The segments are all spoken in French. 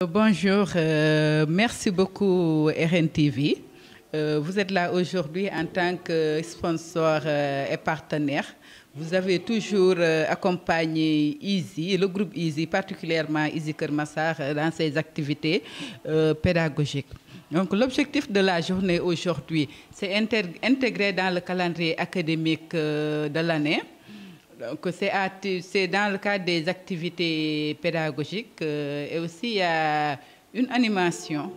Bonjour, merci beaucoup RNTV. Vous êtes là aujourd'hui en tant que sponsor et partenaire. Vous avez toujours accompagné Easy, le groupe Easy, particulièrement Easy Keur Massar, dans ses activités pédagogiques. Donc l'objectif de la journée aujourd'hui, c'est intégrer dans le calendrier académique de l'année. C'est dans le cadre des activités pédagogiques et aussi il y a une animation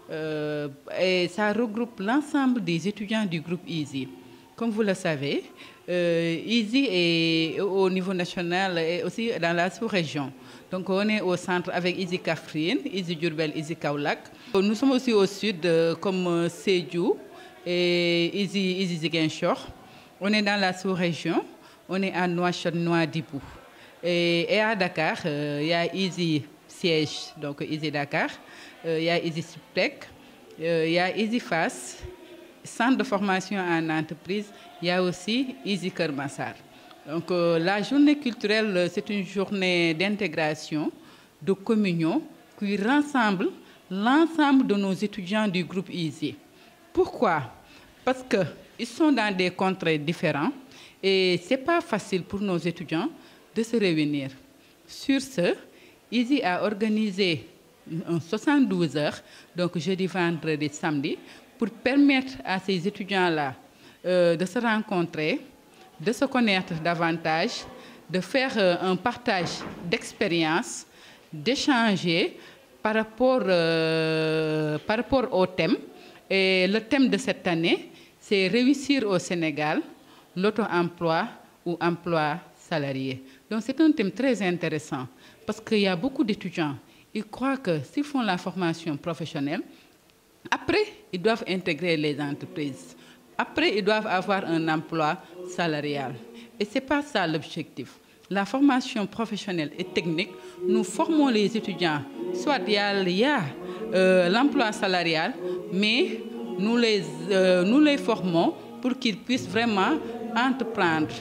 et ça regroupe l'ensemble des étudiants du groupe Easy. Comme vous le savez, Easy est au niveau national et aussi dans la sous-région. Donc on est au centre avec Easy Kaffrine, Easy Diourbel, Easy Kaolack. Nous sommes aussi au sud comme Sédhiou et Easy Ziguinchor. On est dans la sous-région. On est à Nouakchott, Nouadhibou. Et à Dakar, il y a Easy Siège, donc Easy Dakar. Il y a Easy Suptec. Il y a Easy Fass, centre de formation en entreprise. Il y a aussi Easy Keur Massar. Donc la journée culturelle, c'est une journée d'intégration, de communion qui rassemble l'ensemble de nos étudiants du groupe Easy. Pourquoi? Parce qu'ils sont dans des contrées différentes. Et ce n'est pas facile pour nos étudiants de se réunir. Sur ce, Easy a organisé 72 heures, donc jeudi, vendredi, samedi, pour permettre à ces étudiants-là de se rencontrer, de se connaître davantage, de faire un partage d'expériences, d'échanger par rapport au thème. Et le thème de cette année, c'est réussir au Sénégal, l'auto-emploi ou emploi salarié. Donc c'est un thème très intéressant parce qu'il y a beaucoup d'étudiants, ils croient que s'ils font la formation professionnelle, après ils doivent intégrer les entreprises. Après ils doivent avoir un emploi salarial. Et ce n'est pas ça l'objectif. La formation professionnelle et technique, nous formons les étudiants, soit il y a l'emploi salarial, mais nous les formons pour qu'ils puissent vraiment entreprendre,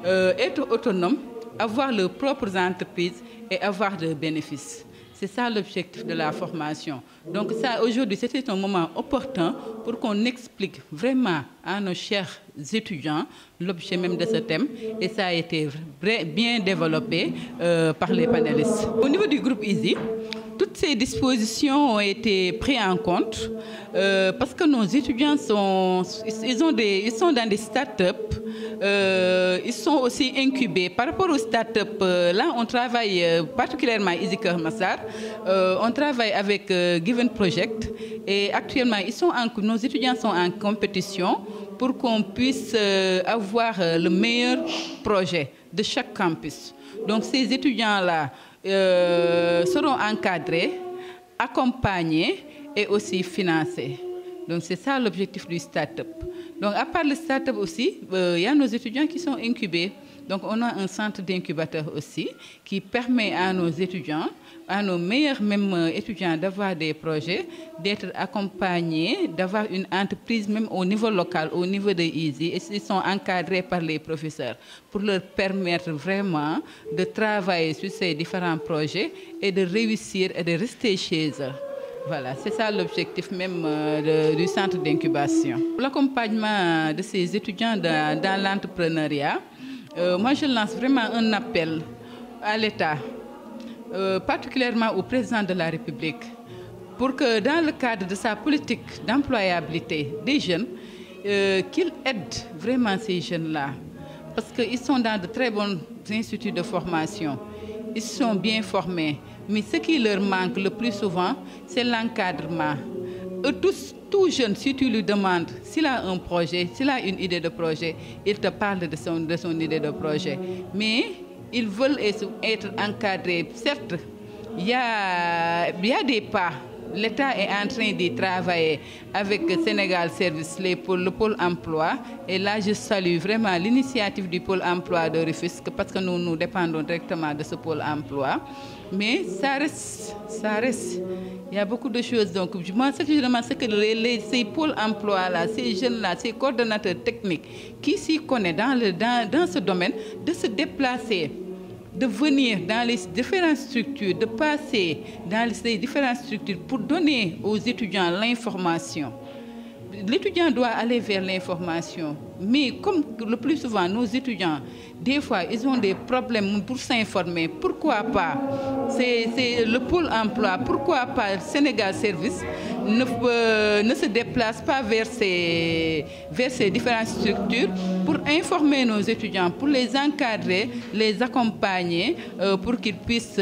être autonomes, avoir leurs propres entreprises et avoir des bénéfices. C'est ça l'objectif de la formation. Donc ça, aujourd'hui, c'était un moment opportun pour qu'on explique vraiment à nos chers étudiants l'objet même de ce thème. Et ça a été bien développé par les panélistes. Au niveau du groupe Easy, toutes ces dispositions ont été prises en compte parce que nos étudiants sont dans des start-up, ils sont aussi incubés. Par rapport aux start-up, là on travaille particulièrement Easy Keur Massar, on travaille avec Given Project et actuellement nos étudiants sont en compétition pour qu'on puisse avoir le meilleur projet de chaque campus. Donc ces étudiants-là seront encadrés, accompagnés et aussi financés. Donc c'est ça l'objectif du start-up. Donc à part le start-up aussi, il y a nos étudiants qui sont incubés. Donc on a un centre d'incubateur aussi qui permet à nos étudiants, à nos meilleurs même étudiants d'avoir des projets, d'être accompagnés, d'avoir une entreprise même au niveau local, au niveau de Easy. Et ils sont encadrés par les professeurs pour leur permettre vraiment de travailler sur ces différents projets et de réussir et de rester chez eux. Voilà, c'est ça l'objectif même du centre d'incubation. Pour l'accompagnement de ces étudiants dans l'entrepreneuriat, moi je lance vraiment un appel à l'État, particulièrement au président de la République, pour que dans le cadre de sa politique d'employabilité des jeunes, qu'il aide vraiment ces jeunes-là. Parce qu'ils sont dans de très bons instituts de formation, ils sont bien formés, mais ce qui leur manque le plus souvent, c'est l'encadrement. Tout jeune, si tu lui demandes s'il a un projet, s'il a une idée de projet, il te parle de son idée de projet. Mais ils veulent être encadrés. Certes, il y a des pas. L'État est en train d'y travailler avec Sénégal Service, le pôle emploi. Et là, je salue vraiment l'initiative du pôle emploi de Rufisque parce que nous dépendons directement de ce pôle emploi. Mais ça reste. Il y a beaucoup de choses. Donc, moi, ce que je demande, c'est que ces pôles emploi-là, ces jeunes-là, ces coordonnateurs techniques qui s'y connaissent dans ce domaine, de se déplacer de venir dans les différentes structures, de passer dans les différentes structures pour donner aux étudiants l'information. L'étudiant doit aller vers l'information, mais comme le plus souvent nos étudiants, des fois, ils ont des problèmes pour s'informer. Pourquoi pas? C'est le pôle emploi. Pourquoi pas le Sénégal Service ne se déplace pas vers ces différentes structures pour informer nos étudiants, pour les encadrer, les accompagner, pour qu'ils puissent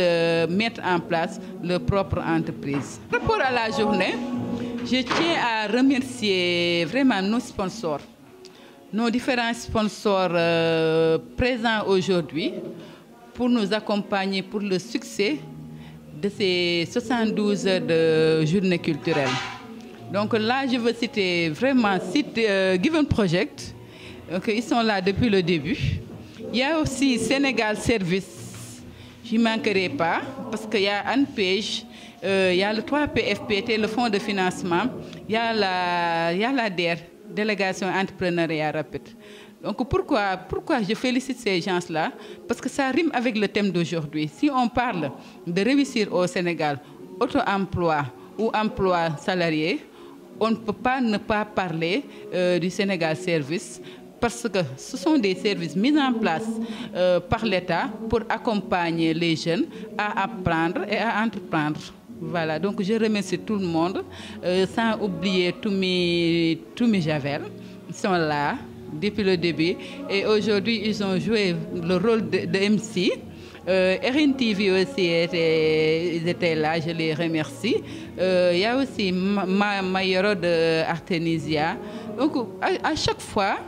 mettre en place leur propre entreprise. Par rapport à la journée, je tiens à remercier vraiment nos sponsors, nos différents sponsors présents aujourd'hui pour nous accompagner pour le succès de ces 72 heures de journée culturelle. Donc là, je veux citer vraiment Given Project, ils sont là depuis le début. Il y a aussi Sénégal Service, je ne manquerai pas, parce qu'il y a ANPEJ, il y a le 3PFPT, le fonds de financement, il y a la DER, Délégation Entrepreneuriat Rapide. Donc pourquoi je félicite ces gens-là? Parce que ça rime avec le thème d'aujourd'hui. Si on parle de réussir au Sénégal, auto-emploi ou emploi salarié, on ne peut pas ne pas parler du Sénégal Service, parce que ce sont des services mis en place par l'État pour accompagner les jeunes à apprendre et à entreprendre. Voilà, donc je remercie tout le monde, sans oublier tous mes Javel. Ils sont là depuis le début et aujourd'hui ils ont joué le rôle de MC. RN TV aussi ils étaient là, je les remercie. Il y a aussi Mayoro de Artémisia. Donc à chaque fois,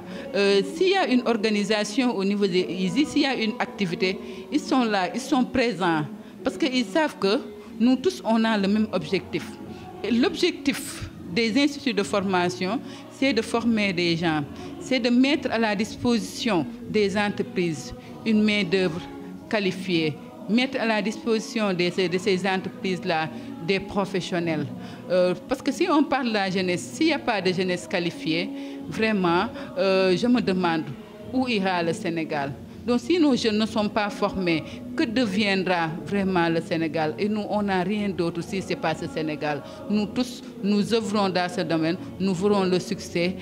s'il y a une organisation au niveau des ISI, s'il y a une activité, ils sont là, ils sont présents parce qu'ils savent que nous tous, on a le même objectif. L'objectif des instituts de formation, c'est de former des gens, c'est de mettre à la disposition des entreprises une main-d'œuvre qualifiée, mettre à la disposition de ces entreprises-là des professionnels. Parce que si on parle de la jeunesse, s'il n'y a pas de jeunesse qualifiée, vraiment, je me demande où ira le Sénégal. Donc si nos jeunes ne sont pas formés, que deviendra vraiment le Sénégal? Et nous, on n'a rien d'autre si ce n'est pas ce Sénégal. Nous tous, nous œuvrons dans ce domaine, nous voulons le succès,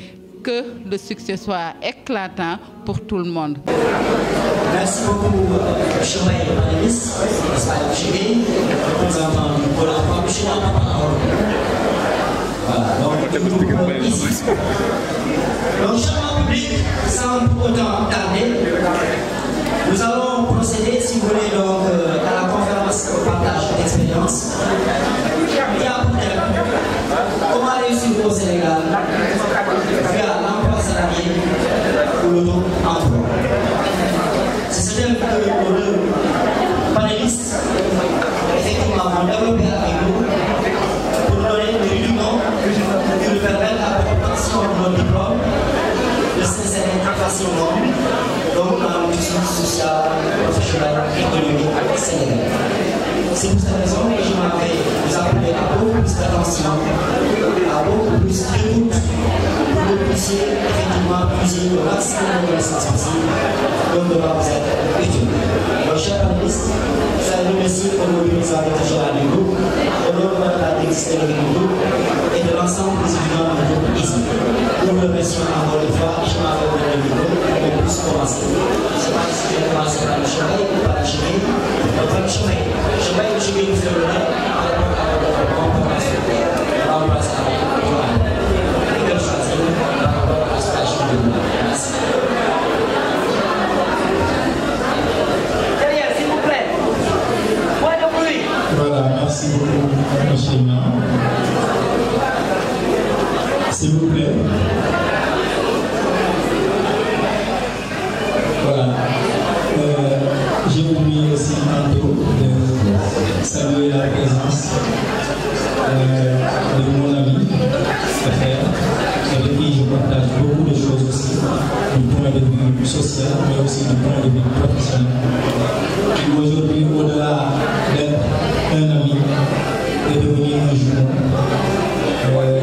que le succès soit éclatant pour tout le monde. Merci beaucoup, Chouaï, ministre. Nous avons donc, cher public, sans pour autant tarder, nous allons procéder, si vous voulez, donc, à la conférence au partage d'expérience. Il y a un thème. Comment réussir au Sénégal via l'emploi salarié ou l'auto-emploi. C'est ce thème que nos deux panélistes, effectivement, vont développer avec nous pour nous donner des rudiments qui nous permettent à l'obtention de notre diplôme de s'insérer facilement dans le tissu social, professionnel, économique sénégalais. C'est pour cette raison que je m'avais vous appeler à beaucoup plus d'attention, à beaucoup plus d'écoute, pour que vous puissiez effectivement puiser le maximum de connaissances possibles donc devant vous être utile. Donc, chers panélistes, je vous remercie pour nous avez toujours avec nous, au nom de la direction du groupe et de l'ensemble des étudiants du groupe ici. Nous vous remercions encore une fois et je m'avais donné le micro pour qu'on puisse commencer. Je ne sais pas si je vais commencer par le chemin ou par la chemin. Donc, par le chemin. Je vais nous faire le lien par rapport à notre développement pour la suite. On va passer à la journée. Et de choisir par rapport à la stage de l'année. Merci. Derrière, s'il vous plaît. Point de bruit. Voilà, merci beaucoup, M. Maire. S'il vous plaît. Voilà. J'ai oublié aussi tantôt de saluer la présence de mon ami, frère, avec qui je partage beaucoup de choses aussi, du point de vue social, mais aussi du point de vue professionnel. Et aujourd'hui, au-delà d'être un ami, de devenir un jumeau,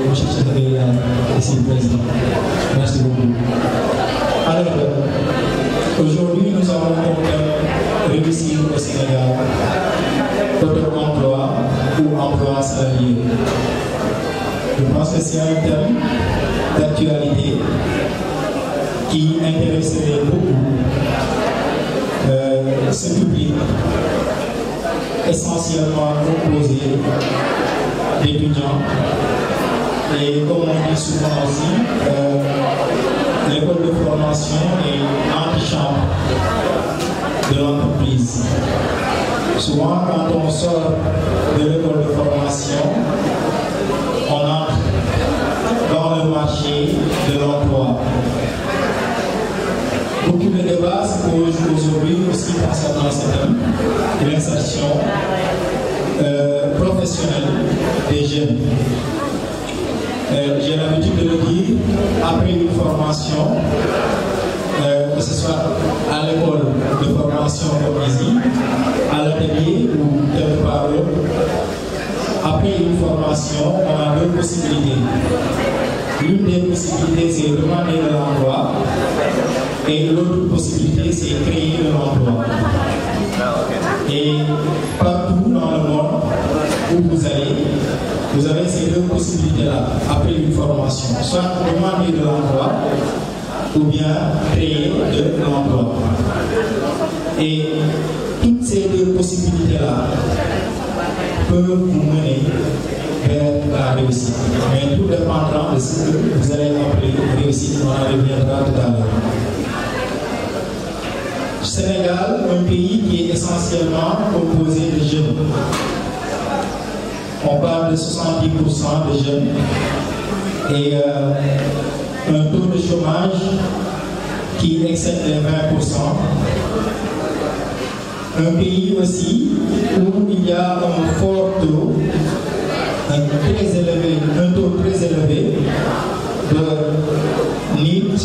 je chercherai ici présent. Merci beaucoup. Alors, aujourd'hui, nous avons réussi au Sénégal auto-emploi ou emploi salarié. Je pense que c'est un thème d'actualité qui intéresserait beaucoup ce public essentiellement composé d'étudiants et comme on dit souvent aussi, l'école de formation est l'antichambre de l'entreprise. Souvent quand on sort de l'école de formation, on entre dans le marché de l'emploi. Beaucoup de débats se posent aujourd'hui aussi concernant ce thème, l'insertion professionnelle des jeunes. J'ai l'habitude de le dire, après une formation, que ce soit à l'école de formation comme ici, à l'atelier ou quelque part d'autre, après une formation, on a deux possibilités. L'une des possibilités, c'est demander de l'emploi, et l'autre possibilité, c'est créer de l'emploi. Et partout dans le monde où vous allez, vous avez ces deux possibilités-là après une formation. Soit demander de l'emploi ou bien créer de l'emploi. Et toutes ces deux possibilités-là peuvent vous mener vers la réussite. Mais tout dépendra de ce que vous allez appeler réussite. On en reviendra tout à l'heure. Sénégal, un pays qui est essentiellement composé de jeunes. On parle de 70% de jeunes et un taux de chômage qui excède les 20%. Un pays aussi où il y a un fort taux, un taux très élevé de NEET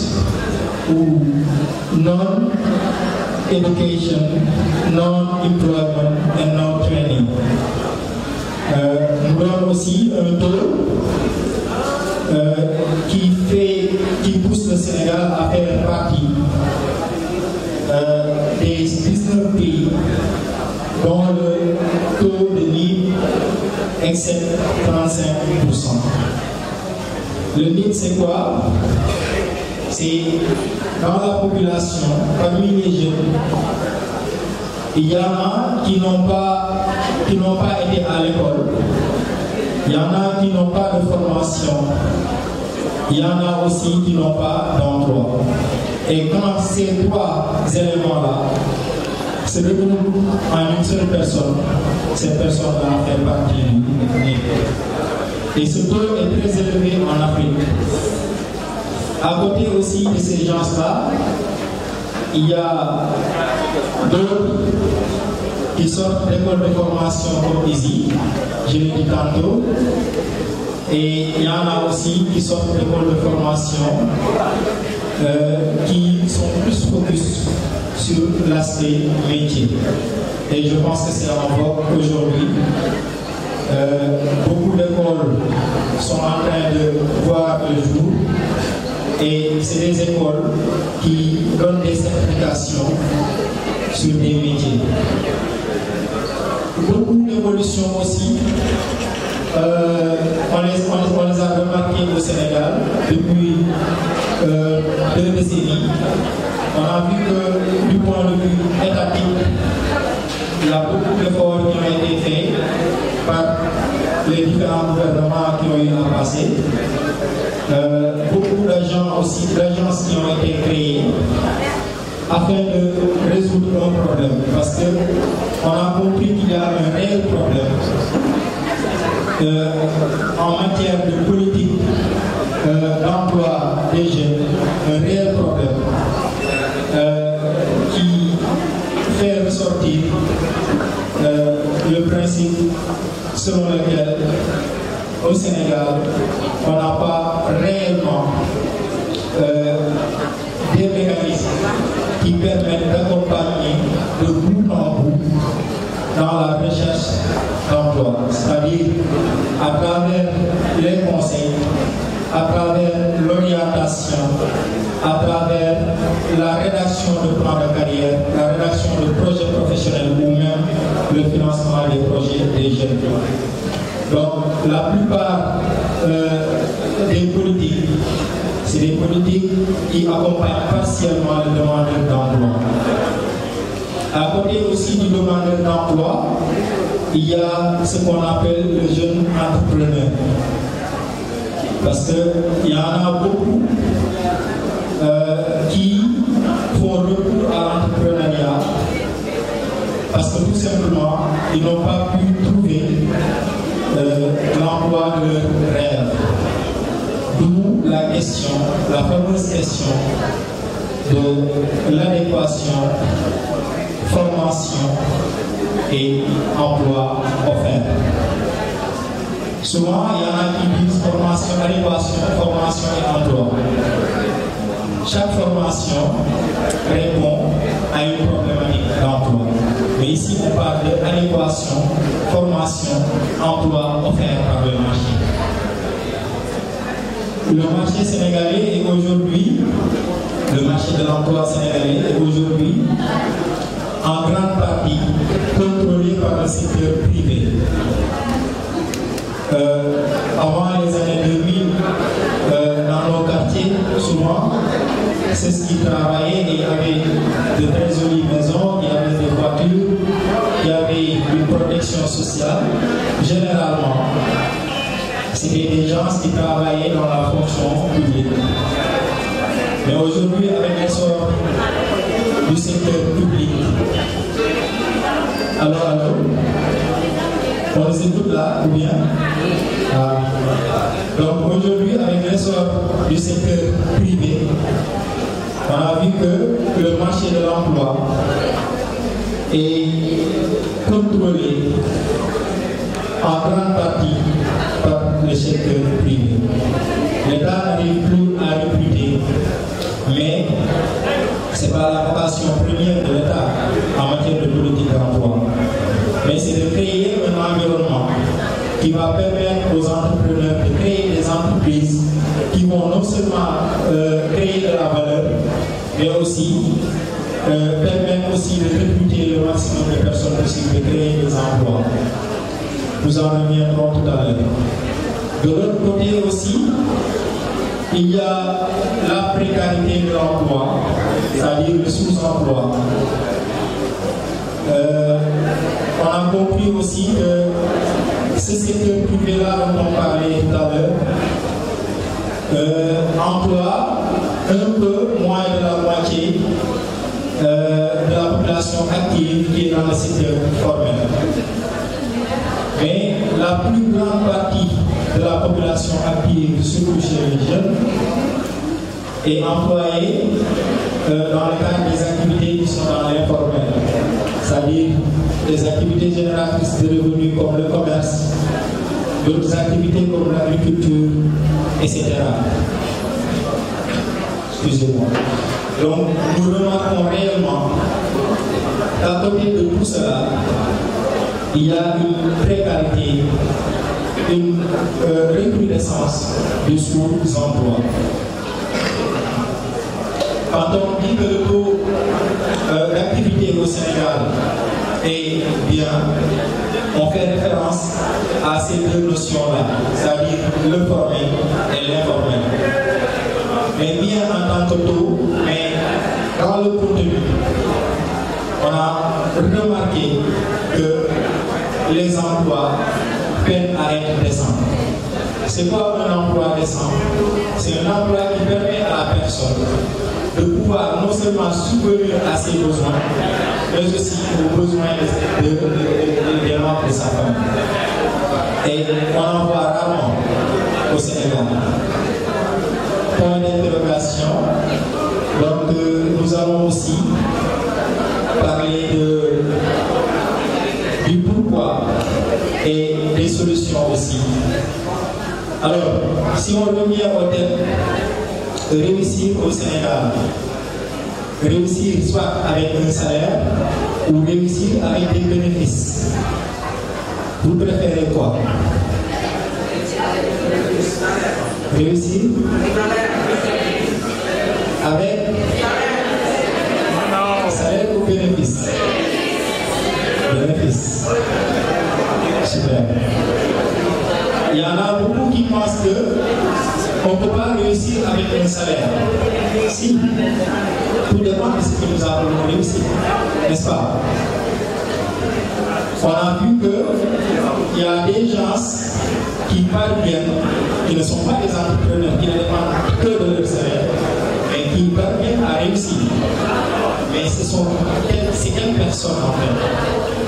ou non-education, non-employment and non-training. Nous avons aussi un taux qui pousse le Sénégal à faire partie des 19 pays dont le taux de NEET excède 35%. Le NEET, c'est quoi? C'est dans la population, parmi les jeunes, il y en a qui n'ont pas été à l'école, il y en a qui n'ont pas de formation, il y en a aussi qui n'ont pas d'emploi. Et quand ces trois éléments-là se regroupent en une seule personne, cette personne-là fait partie du NEET. Et ce taux est très élevé en Afrique. À côté aussi de ces gens-là, il y a d'autres qui sortent d'écoles de formation comme ici, je l'ai dit tantôt, et il y en a aussi qui sortent d'écoles de formation qui sont plus focus sur l'aspect métier. Et je pense que c'est en vogue aujourd'hui. Beaucoup d'écoles sont en train de voir le jour. Et c'est des écoles qui donnent des certifications sur des métiers. Beaucoup d'évolutions aussi, on les a remarquées au Sénégal depuis 2 décennies. On a vu que du point de vue étatique, il y a beaucoup d'efforts qui ont été faits par les différents gouvernements qui ont eu à passer. Beaucoup d'agences qui ont été créées afin de résoudre un problème. Parce qu'on a compris qu'il y a un réel problème en matière de politique d'emploi des jeunes, un réel problème qui fait ressortir le principe selon lequel au Sénégal, on n'a pas réellement des mécanismes qui permettent d'accompagner de bout en bout dans la recherche d'emploi, c'est-à-dire à travers les conseils, à travers l'orientation, à travers la rédaction de plans de carrière, la rédaction de projets professionnels professionnels ou même le financement des projets des jeunes. Donc la plupart des politiques, c'est des politiques qui accompagnent partiellement les demandeurs d'emploi. À côté aussi du demandeur d'emploi, il y a ce qu'on appelle le jeune entrepreneur. Parce qu'il y en a beaucoup qui font recours à l'entrepreneuriat parce que tout simplement, ils n'ont pas pu trouver l'emploi de leur rêve. D'où la question, la fameuse question de l'adéquation, formation et emploi offert. Souvent, il y en a qui disent formation, adéquation, formation et emploi. Chaque formation répond à une problématique d'emploi. Mais ici, on parle d'adéquation, formation, emploi offert par le marché. Le marché sénégalais est aujourd'hui, le marché de l'emploi sénégalais est aujourd'hui en grande partie contrôlé par le secteur privé. Avant les années 2000, dans nos quartiers, souvent, c'est ce qui travaillait et il y avait de très jolies maisons, il y avait des voitures, il y avait une protection sociale. Généralement, c'était des gens qui travaillaient dans la fonction publique. Mais aujourd'hui, avec l'essor du secteur public, alors, on les écoute là, ou bien donc aujourd'hui, avec l'essor du secteur privé, on a vu que le marché de l'emploi est contrôlé en grande partie par le secteur privé. L'État n'arrive plus à recruter, mais ce n'est pas la vocation première de l'État en matière de politique d'emploi. Mais c'est de créer un environnement qui va permettre aux entrepreneurs de créer des entreprises qui vont non seulement créer de la valeur, mais aussi permettre aussi de recruter le maximum de personnes possibles, de créer des emplois. Nous en reviendrons tout à l'heure. De l'autre côté aussi, il y a la précarité de l'emploi, c'est-à-dire le sous-emploi. On a compris aussi que ce secteur privé-là dont on parlait tout à l'heure emploie un peu moins de la moitié de la population active qui est dans le secteur formel. Mais la plus grande partie de la population active, surtout chez les jeunes, est employée dans le cadre des activités qui sont dans l'informel, c'est-à-dire des activités génératrices de revenus comme le commerce, d'autres activités comme l'agriculture, etc. Excusez-moi. Donc, nous remarquons réellement qu'à côté de tout cela, il y a une précarité, une recrudescence du sous-emploi. Quand on dit que le taux d'activité au Sénégal est bien, on fait référence à ces deux notions-là, c'est-à-dire le formel et l'informel. Mais bien en tant que taux, mais dans le contenu, on a remarqué que les emplois peinent à être décents. C'est quoi un emploi décent? C'est un emploi qui permet à la personne de pouvoir non seulement subvenir à ses besoins, mais aussi aux besoins des membres de sa famille. Et on en voit rarement au Sénégal. Point d'interrogation. Donc nous allons aussi parler du pourquoi et des solutions aussi. Alors, si on revient au thème de réussir au Sénégal, réussir soit avec un salaire ou réussir avec des bénéfices, vous préférez quoi? Réussir avec salaire ou bénéfice? a beaucoup qui pensent qu'on ne peut pas réussir avec un salaire. Si, tout dépend de ce que nous avons réussi, n'est-ce pas? On a vu qu'il y a des gens qui parviennent, qui ne sont pas des entrepreneurs, qui ne dépendent que de leur salaire, mais qui parviennent à réussir. Mais c'est quelles personnes en fait?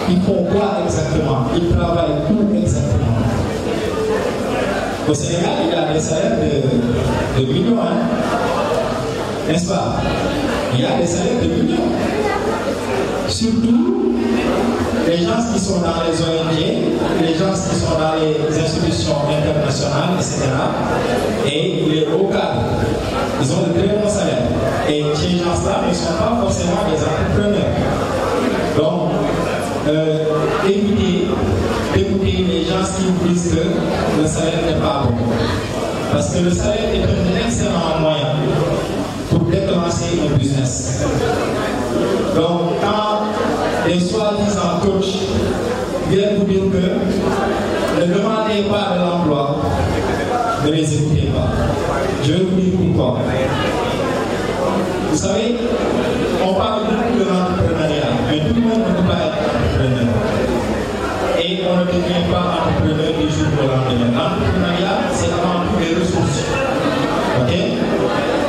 Ils font quoi exactement? Ils travaillent où exactement? Au Sénégal, il y a des salaires de millions, hein? N'est-ce pas? Il y a des salaires de millions. Surtout les gens qui sont dans les ONG, les gens qui sont dans les institutions internationales, etc. Et les hauts cadres, ils ont de très bons salaires. Et ces gens-là ne sont pas forcément des entrepreneurs. Donc, évitez les gens qui vous disent que le salaire n'est pas bon. Parce que le salaire est un excellent moyen pour déclencher un business. Donc, quand les soi-disant coachs viennent vous dire que ne demandez pas de l'emploi, ne les écoutez pas. Je vais vous dire pourquoi. Vous savez, on parle beaucoup de l'entrepreneuriat, mais tout le monde ne peut pas être entrepreneur. Et on ne devient pas entrepreneur du jour au lendemain. L'entrepreneuriat, c'est avant tout des ressources. Ok?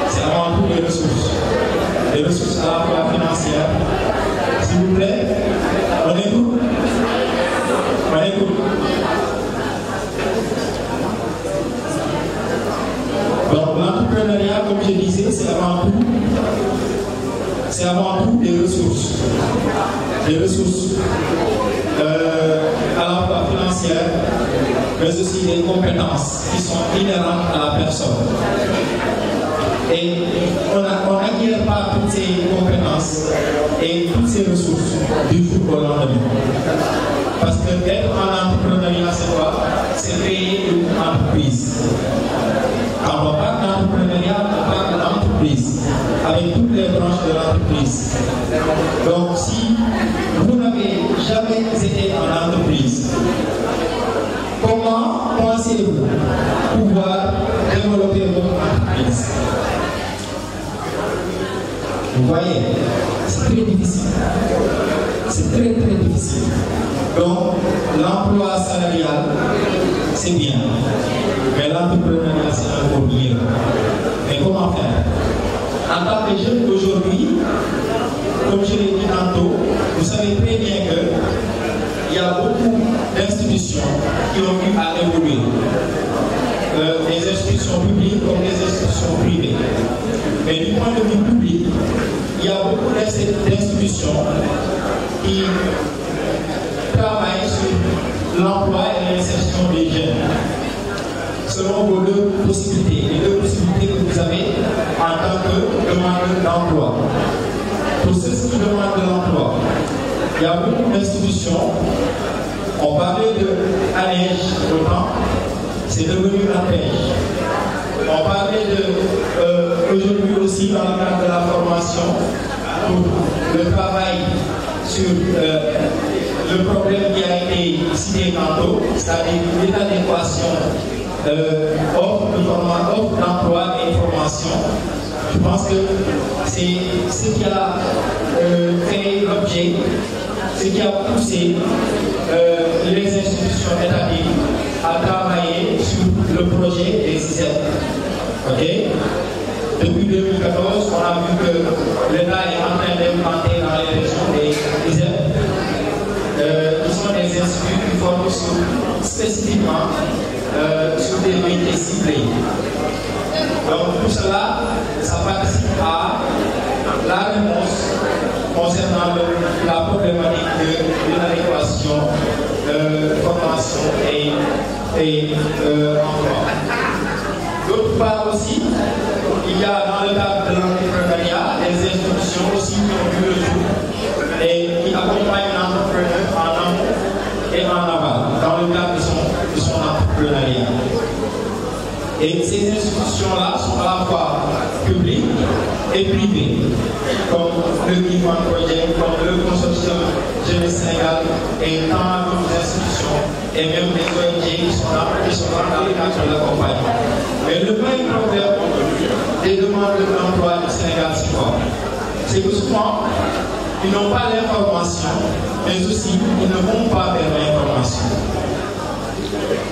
C'est avant tout des ressources. Des ressources à la fois financières. S'il vous plaît, on écoute. On écoute. Donc l'entrepreneuriat, comme je disais, c'est avant tout des ressources. Des ressources à la fois financières, mais aussi des compétences qui sont inhérentes à la personne. Et on n'acquiert pas toutes ces compétences et toutes ces ressources du jour au lendemain. Parce que d'être en entrepreneuriat, c'est quoi? C'est créer une entreprise. Quand on parle d'entrepreneuriat, on parle d'entreprise, avec toutes les branches de l'entreprise. Donc, si vous n'avez jamais été en entreprise, comment pensez-vous pouvoir développer votre entreprise? Vous voyez, c'est très difficile. C'est très très difficile. Donc, l'emploi salarial, c'est bien. Mais l'entrepreneuriat, c'est encore mieux. Mais comment faire? En tant que jeune aujourd'hui, comme je l'ai dit tantôt, vous savez très bien qu'il y a beaucoup d'institutions qui ont eu à évoluer. Des institutions publiques comme des institutions privées. Mais du point de vue public, il y a beaucoup d'institutions qui travaillent sur l'emploi et l'insertion des jeunes. Selon vos deux possibilités, les deux possibilités que vous avez en tant que demandeur d'emploi. Pour ceux qui demandent de l'emploi, il y a beaucoup d'institutions. On parlait de ANEJ autant, c'est devenu ANEJ. On parlait aujourd'hui aussi dans le cadre de la formation pour le travail sur le problème qui a été cité tantôt, c'est-à-dire l'inadéquation offre d'emploi et formation. Je pense que c'est ce qui a créé l'objet, ce qui a poussé les institutions étatiques à travailler sur le projet des CISEP. Okay? Depuis 2014, on a vu que l'État est en train d'implanter dans les régions des CISEP, qui sont des instituts qui forment spécifiquement sur des métiers ciblés. Donc tout cela, ça participe à la réponse concernant la problématique de l'inadéquation, formation et emploi. D'autre part aussi, il y a dans le cadre de l'entrepreneuriat des institutions aussi qui ont vu le jour et qui accompagnent l'entrepreneur en amont et en aval dans le cadre de son entrepreneuriat. Et ces institutions-là sont à la fois publiques et privées, comme le Guiman Project, comme le consortium Jeunesse Sénégal et tant d'autres institutions, et même les ONG qui sont là dans le cadre de l'accompagnement. Mais le même problème des demandes d'emploi du Sénégal, c'est quoi? C'est que souvent, ils n'ont pas l'information, mais aussi ils ne vont pas vers l'information.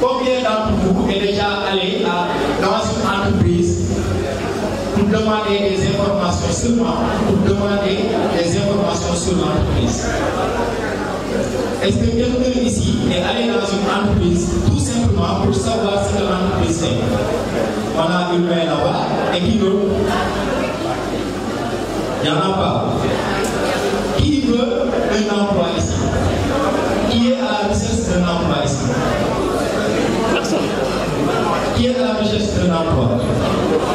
Combien d'entre vous est déjà allé dans une entreprise pour demander des informations seulement, pour demander des informations sur l'entreprise? Est-ce que quelqu'un ici est allé dans une entreprise tout simplement pour savoir ce que l'entreprise fait? On a une main là-bas et qui d'autre? Il n'y en a pas. Qui veut un emploi ici? Qui est à la recherche d'un emploi ici? Qui est à la recherche d'un emploi?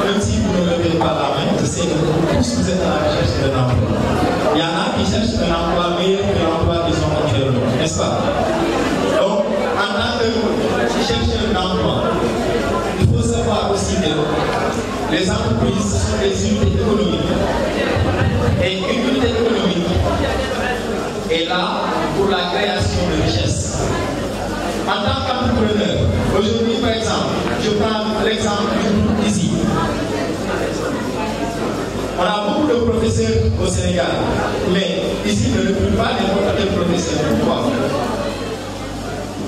Même si vous ne levez pas la main, je sais que tous vous êtes à la recherche d'un emploi. Il y en a qui cherchent un emploi meilleur que l'emploi qu'ils ont actuellement, n'est-ce pas? Donc, en tant que chercheur d'emploi, il faut savoir aussi que les entreprises sont des unités économiques. Et une unité économique est là pour la création de richesse. En tant qu'entrepreneur, aujourd'hui par exemple, je prends l'exemple du groupe ici. On a beaucoup de professeurs au Sénégal, mais ici ne recrute pas n'importe quel professeur. Pourquoi?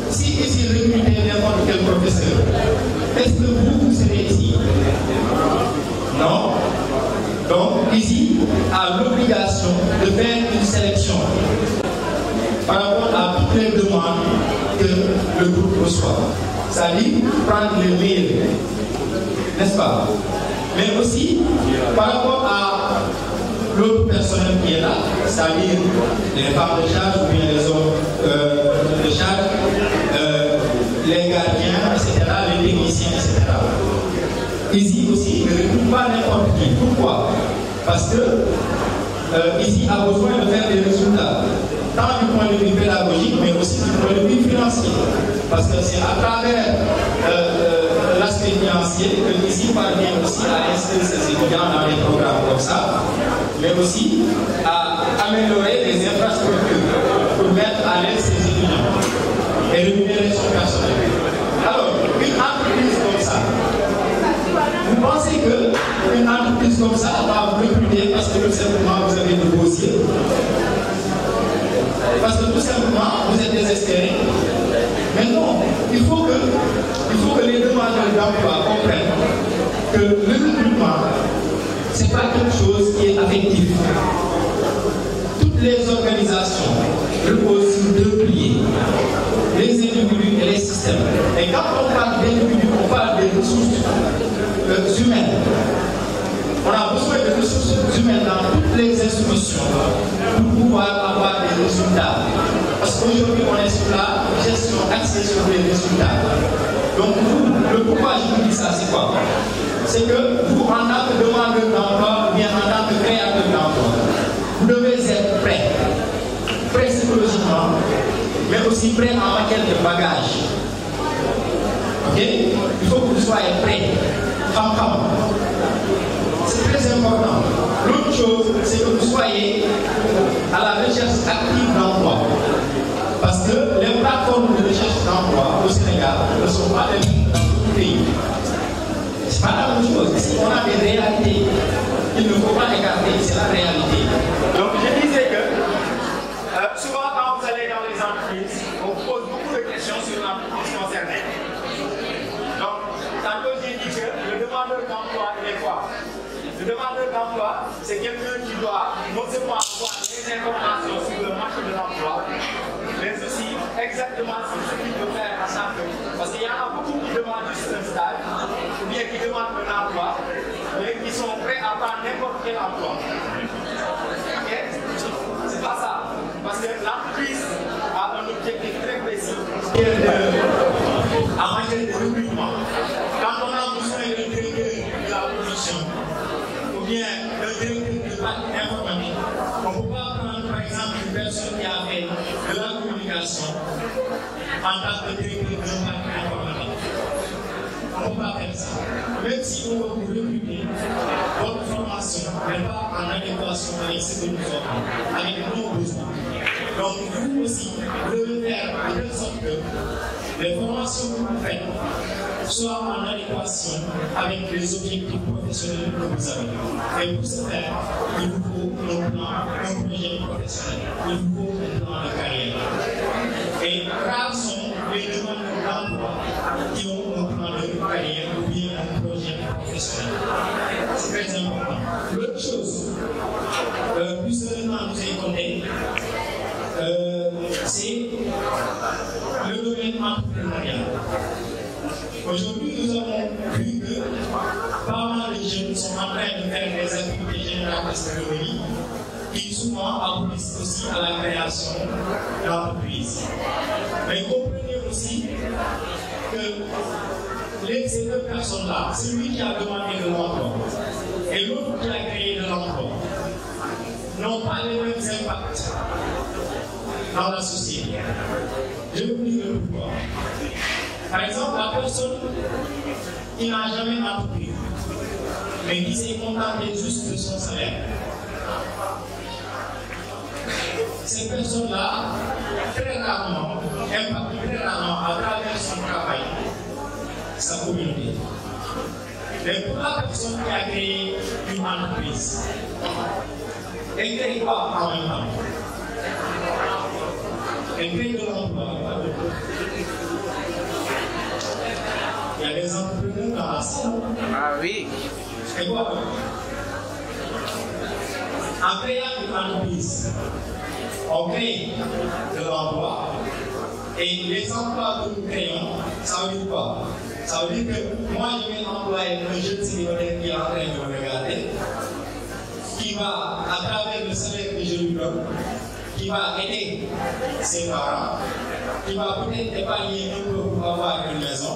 Si ici recrutez n'importe quel professeur, est-ce que vous serez ici? Non. Donc, ici a l'obligation de faire une sélection par rapport à toutes les demandes que le groupe reçoit. C'est-à-dire prendre les meilleurs, n'est-ce pas? Mais aussi par rapport à l'autre personnel qui est là, c'est-à-dire les femmes de charge ou bien les hommes de charge, les gardiens, etc., les techniciens, etc. Ici aussi, ne recrute pas n'importe qui. Pourquoi? Parce que ici a besoin de faire des résultats, tant du point de vue pédagogique, mais aussi du point de vue financier. Parce que c'est à travers l'aspect financier que ici parvient aussi à inscrire ses étudiants dans des programmes comme ça, mais aussi à améliorer les infrastructures pour mettre à l'aise ses étudiants et rémunérer son personnel. Alors, une entreprise comme ça, vous pensez qu'une entreprise comme ça va vous recruter parce que tout simplement vous avez de beaux yeux? Parce que tout simplement vous êtes désespéré? Mais non, il faut que les demandeurs d'emploi comprennent que le recrutement, ce n'est pas quelque chose qui est affectif. Toutes les organisations reposent sur deux piliers, les individus et les systèmes. Et quand on parle d'individus, on parle des ressources humaines. On a besoin de ressources humaines dans toutes les institutions pour pouvoir avoir des résultats. Parce qu'aujourd'hui, on est sur la gestion axée sur les résultats. Donc, le pourquoi je vous dis ça, c'est quoi? C'est que vous, en tant que demandeur d'emploi ou bien en tant que créateur d'emploi, vous devez être prêt. Prêt psychologiquement, mais aussi prêt en matière de bagages. Ok? Il faut que vous soyez prêt. C'est très important. L'autre chose, c'est que vous soyez à la recherche active d'emploi. Parce que les plateformes de recherche d'emploi au Sénégal ne sont pas les mêmes dans tout le pays. C'est pas la même chose. Ici, on a des réalités qu'il ne faut pas écarter. C'est la réalité. Donc, je disais que souvent, quand vous allez dans les entreprises, on vous pose beaucoup de questions sur l'entreprise concernée. Donc, tantôt, j'ai dit que le demandeur d'emploi, il est quoi? Le demandeur d'emploi, c'est quelqu'un qui doit non seulement avoir les informations sur le marché de l'emploi, mais aussi exactement sur ce qu'il peut faire à chaque. Parce qu'il y en a beaucoup qui demandent juste un stage, ou bien qui demandent un emploi, mais qui sont prêts à prendre n'importe quel emploi. Ok? C'est pas ça. Parce que l'entreprise a un objectif très précis en matière de recrutement. Quand on a besoin d'un directeur de la production, ou bien d'un directeur de partie informatique, on ne peut pas prendre par exemple une personne qui a fait de la communication en tant que directeur de partie informatique. On ne ne peut pas faire ça. Même si on veut recruter, votre formation n'est pas en adéquation avec ce que nous offrons, avec nos besoins. Donc, vous aussi, vous devez faire de telle sorte que les formations que vous faites soient en adéquation avec les objectifs professionnels que vous avez. Et pour ce faire, il vous faut un plan, un projet professionnel. Il vous faut un plan de carrière. Et rares sont les demandeurs d'emploi qui ont un plan de carrière ou bien un projet professionnel. C'est très important. L'autre chose, plus sérieusement nous est compté, c'est le domaine entrepreneurial. Aujourd'hui, nous avons vu que pas mal de jeunes sont en train de faire des activités génératrices de revenus qui souvent aboutissent aussi à la création d'entreprises. Mais comprenez aussi que ces deux personnes-là, celui qui a demandé de l'emploi et l'autre qui a créé de l'emploi, n'ont pas les mêmes impacts dans la société. Je vous dis le pourquoi. Par exemple, la personne qui n'a jamais entrepris, mais qui s'est contentée juste de son salaire. Ces personnes-là, très rarement, impactent très rarement à travers son travail, sa communauté. Mais pour la personne qui a créé une entreprise, elle ne crée pas en même temps. Elle crée de l'emploi. Il y a des entrepreneurs dans la salle. Ah oui. Et quoi? En créant une entreprise, on crée de l'emploi. Et les emplois que nous créons, ça veut dire quoi? Ça veut dire que moi, je vais employer un jeune célibataire qui est en train de me regarder, qui va, à travers le salaire que je lui donne, qui va aider ses parents, qui va peut-être épargner un peu pour avoir une maison,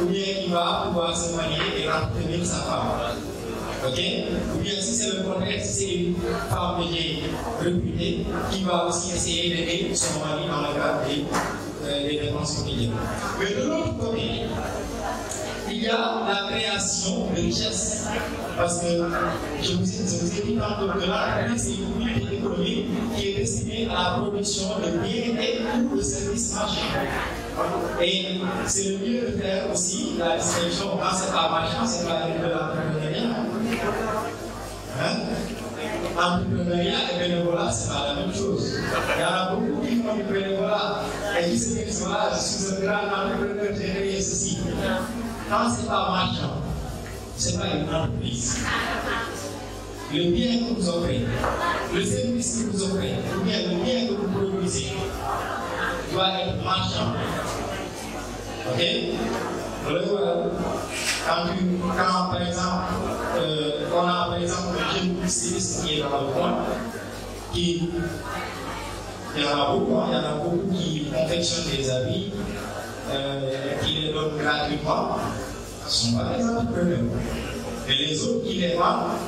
ou bien qui va pouvoir se marier et entretenir sa femme. Ok? Ou bien si c'est le contraire, si c'est une femme que j'ai recrutée, qui va aussi essayer d'aider son mari dans le cadre des dépenses quotidiennes. Mais de l'autre côté, il y a la création de richesse. Parce que je vous ai dit tantôt que l'entreprise, c'est une unité économique qui est destinée à la production de biens et de services marchands. Et c'est le mieux de faire aussi la distinction quand c'est pas marchand, c'est pas de l'entrepreneuriat. Entrepreneuriat et bénévolat, c'est pas la même chose. Il y en a beaucoup qui font du bénévolat et qui se disent voilà, je suis un grand entrepreneur, j'ai créé ceci. Quand c'est pas marchand, c'est pas une entreprise. Le bien que vous offrez, le service que vous offrez, ou bien le bien que vous produisez, doit être marchand. Ok? Quand par exemple, on a par exemple un jeune styliste qui est dans le coin, il y en a beaucoup qui confectionnent des habits, qui les donnent gratuitement, ce ne sont pas des entrepreneurs. Mais les autres qui les vendent,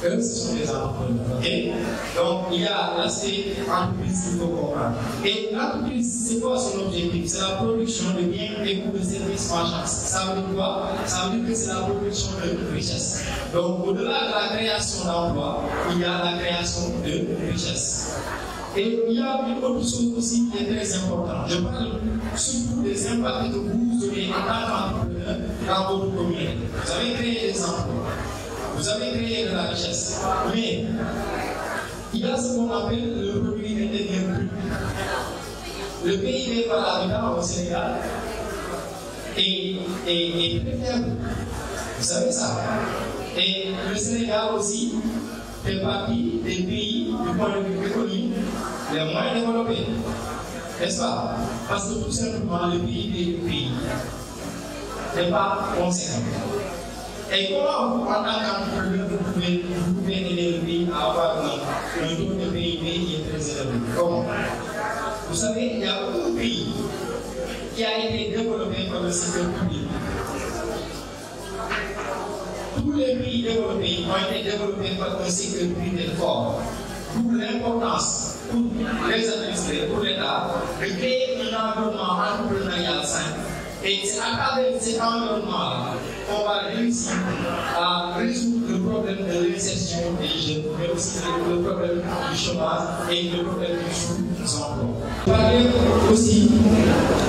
eux, ce sont des entrepreneurs. Okay? Donc, il y a l'aspect entreprise qu'il faut comprendre. Et l'entreprise, c'est quoi son objectif? C'est la production de biens et de services marchands. Ça veut dire quoi? Ça veut dire que c'est la production de richesse. Donc, au-delà de la création d'emplois, il y a la création de richesse. Et il y a une autre chose aussi qui est très importante. Je parle surtout des impacts que vous aurez en tant qu'entrepreneur dans votre communauté. Vous avez créé des emplois, vous avez créé de la richesse, mais il y a ce qu'on appelle le produit intérieur brut. Le PIB par habitant au Sénégal est très faible. Vous savez ça. Et le Sénégal aussi fait partie des pays du point de vue économique les moins développés. N'est-ce pas? Parce que tout simplement le PIB du pays n'est pas conséquent. Et comment vous, en tant qu'entrepreneur, vous pouvez aider le pays à avoir un taux de PIB qui est très élevé? Comment? Vous savez, il y a beaucoup de pays qui a été développé par le secteur public. Tous les pays développés ont été développés par un secteur privé fort. Pour l'importance, pour les administrés, pour l'État, de créer un environnement entrepreneurial sain Et c'est à travers cet environnement-là qu'on va réussir à résoudre le problème de l'insertion des jeunes, mais aussi le problème du chômage et le problème du sous-emploi. Parler aussi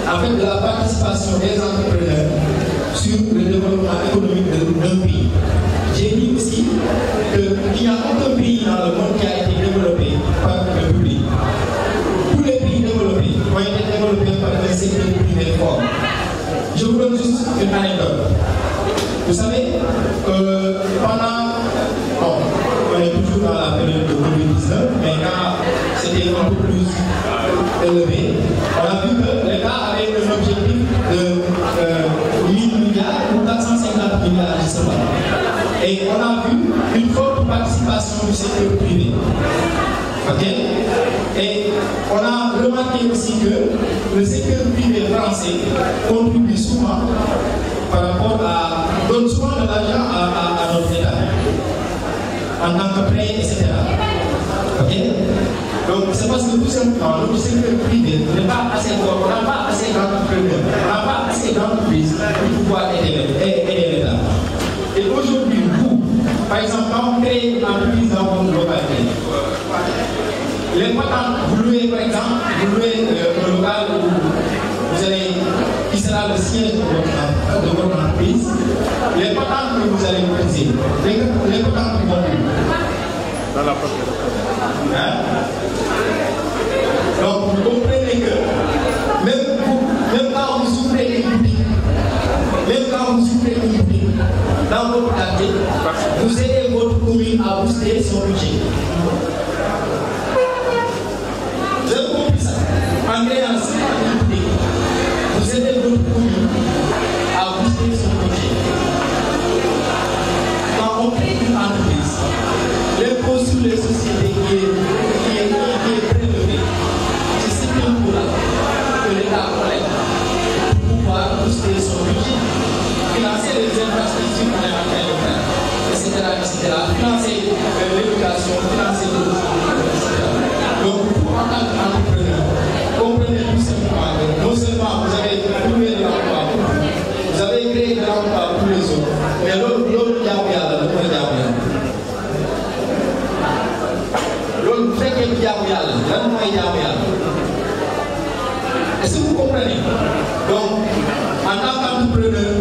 en fait, de la participation des entrepreneurs sur le développement économique d'un pays. J'ai dit aussi qu'il n'y a aucun pays dans le monde qui a été développé par le public. Tous les pays développés ont été développés par un secteur privé fort. Je vous donne juste une anecdote. Vous savez, pendant, bon, on est toujours dans la période de Covid-19, mais quand c'était un peu plus élevé, on a vu que l'État avait un objectif de 1000 milliards ou 450 milliards justement. Et on a vu une forte participation du secteur privé. Okay. Et on a remarqué aussi que le secteur privé français contribue souvent par rapport à donne souvent de l'argent à notre État en tant que prêt, etc. Okay. Donc c'est parce que tout simplement notre secteur privé n'est pas assez fort, on n'a pas assez d'entrepreneurs, on n'a pas assez d'entreprises pour pouvoir aider l'État. Et aujourd'hui, vous, par exemple, quand vous créez une entreprise dans votre localité, les patentes, vous louez par exemple, vous louez un local où vous allez, qui sera le siège de votre entreprise, les patentes que vous allez utiliser, les patentes qui vont dans la prochaine. Donc vous comprenez que même quand vous ouvrez une boutique, dans votre quartier, vous aidez votre commune à booster son budget. Vous avez compris ça? En créant une boutique, vous aidez votre commune à booster son budget. Quand on crée une entreprise, l'impôt sur les sociétés qui est prélevé, c'est cet impôt-là que l'État collecte pour pouvoir booster son budget. Financer les infrastructures qu'on est en train de faire, etc. Financer l'éducation, financer le etc. Donc, en tant qu'entrepreneur, comprenez tout simplement que non seulement vous avez trouvé de l'emploi pour vous, vous avez créé de l'emploi pour les autres, mais l'autre diable, le point diable. L'autre, vous faites le diable, le point diable. Est-ce que vous comprenez? Donc, en tant qu'entrepreneur,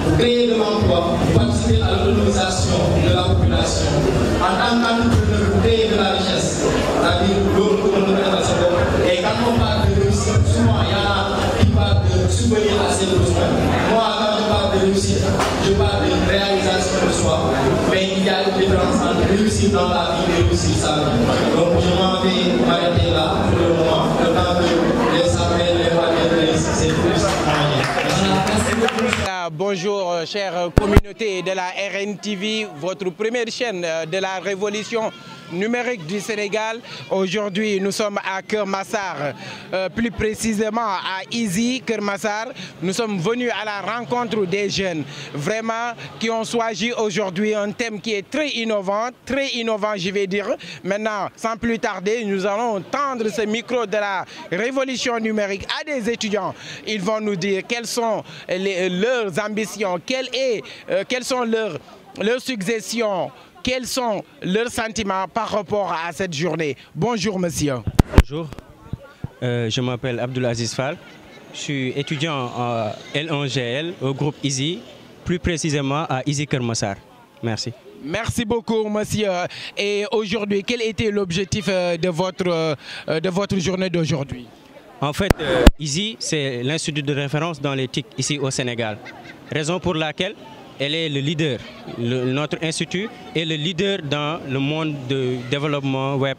vous créez de l'emploi, vous participez à l'autonomisation de la population. En tant qu'entrepreneur, vous créez de la richesse, c'est-à-dire l'autre que l'on devrait dans ce monde. Et quand on parle de réussite, souvent il y en a qui parlent de subvenir à ses besoins. Moi, quand je parle de réussite, je parle de réalisation de soi. Mais il y a une différence entre réussir dans la vie et réussir sa vie. Donc je m'en vais m'arrêter là pour le moment, le temps que les savoir, les valeurs, c'est plus moyen. Bonjour chère communauté de la RNTV, votre première chaîne de la révolution numérique du Sénégal. Aujourd'hui, nous sommes à Keur Massar, plus précisément à Izy Keur Massar. Nous sommes venus à la rencontre des jeunes, vraiment, qui ont choisi aujourd'hui un thème qui est très innovant, je vais dire. Maintenant, sans plus tarder, nous allons tendre ce micro de la révolution numérique à des étudiants. Ils vont nous dire quelles sont leurs ambitions, quelles sont leurs suggestions, quels sont leurs sentiments par rapport à cette journée. Bonjour monsieur. Bonjour, je m'appelle Abdoulaziz Fall. Je suis étudiant en L1GL au groupe Izy, plus précisément à Izy Keur Massar. Merci. Merci beaucoup monsieur. Et aujourd'hui, quel était l'objectif de votre journée d'aujourd'hui? En fait, Izy, c'est l'institut de référence dans l'éthique ici au Sénégal. Raison pour laquelle elle est le leader. Notre institut est le leader dans le monde du développement web,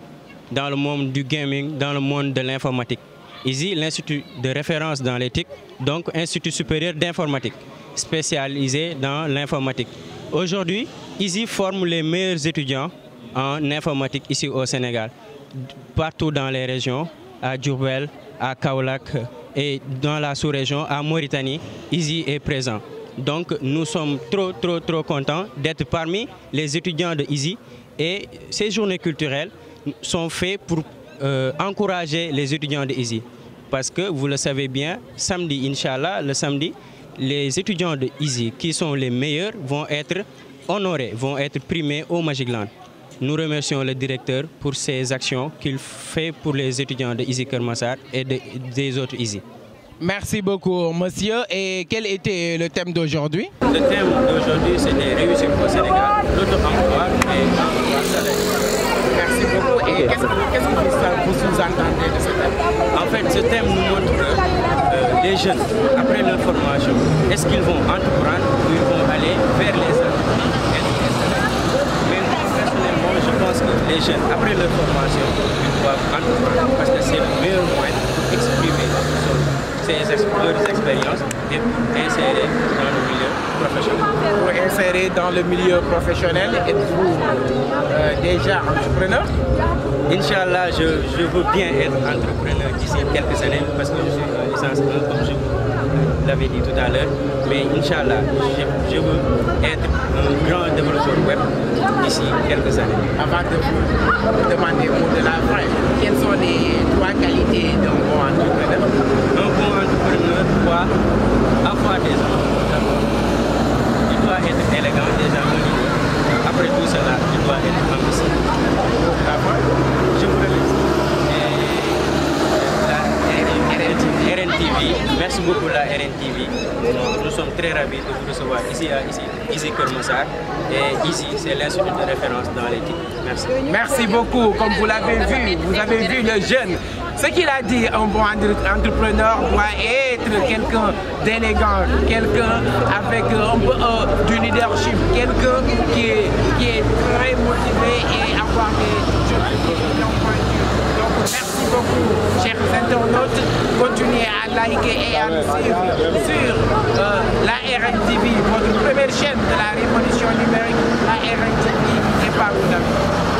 dans le monde du gaming, dans le monde de l'informatique. Izy, l'institut de référence dans l'éthique, donc institut supérieur d'informatique, spécialisé dans l'informatique. Aujourd'hui, Izy forme les meilleurs étudiants en informatique ici au Sénégal, partout dans les régions, à Diourbel, à Kaolack et dans la sous-région, à Mauritanie, Izy est présent. Donc nous sommes trop contents d'être parmi les étudiants de Izy et ces journées culturelles sont faites pour encourager les étudiants de Izy. Parce que vous le savez bien, samedi, Inch'Allah, le samedi, les étudiants de ISI qui sont les meilleurs vont être honorés, vont être primés au Magicland. Nous remercions le directeur pour ses actions qu'il fait pour les étudiants de ISI Keur Massar et des autres ISI. Merci beaucoup, monsieur. Et quel était le thème d'aujourd'hui? Le thème d'aujourd'hui, c'était réussir au Sénégal, l'auto-emploi et l'emploi salarié. Merci beaucoup. Et qu'est-ce que vous sous-entendez de ce thème? En fait, ce thème nous montre que les jeunes, après leur formation, est-ce qu'ils vont entreprendre ou ils vont aller vers les entreprises? Mais personnellement, je pense que les jeunes, après leur formation, ils doivent entreprendre parce que c'est le meilleur moyen d'exprimer leurs expériences et insérer dans le milieu professionnel. Pour insérer dans le milieu professionnel, êtes-vous déjà entrepreneur? Inch'Allah, je veux bien être entrepreneur d'ici quelques années parce que je suis en licence 1 comme je l'avais dit tout à l'heure. Mais Inch'Allah, je veux être un grand développeur web d'ici quelques années. Avant de vous demander au de la fin, quelles sont les 3 qualités d'un bon entrepreneur? Un bon entrepreneur doit avoir des enfants. Il doit être élégant déjà. Après tout cela, il doit être ambitieux. Je vous remercie. La RNTV, merci beaucoup la RNTV. Nous sommes très ravis de vous recevoir ici à ISI Keur Massar. Et ici, c'est l'institut de référence dans l'éthique. Merci. Merci beaucoup. Comme vous l'avez vu, vous avez vu le jeune. Ce qu'il a dit, un bon entrepreneur doit être quelqu'un d'élégant, quelqu'un avec un peu du leadership, quelqu'un qui est très motivé et avoir des objectifs bien pointus. Donc merci beaucoup, chers internautes. Continuez à liker et à nous suivre sur la RNTV, votre première chaîne de la révolution numérique, la RNTV et par vous.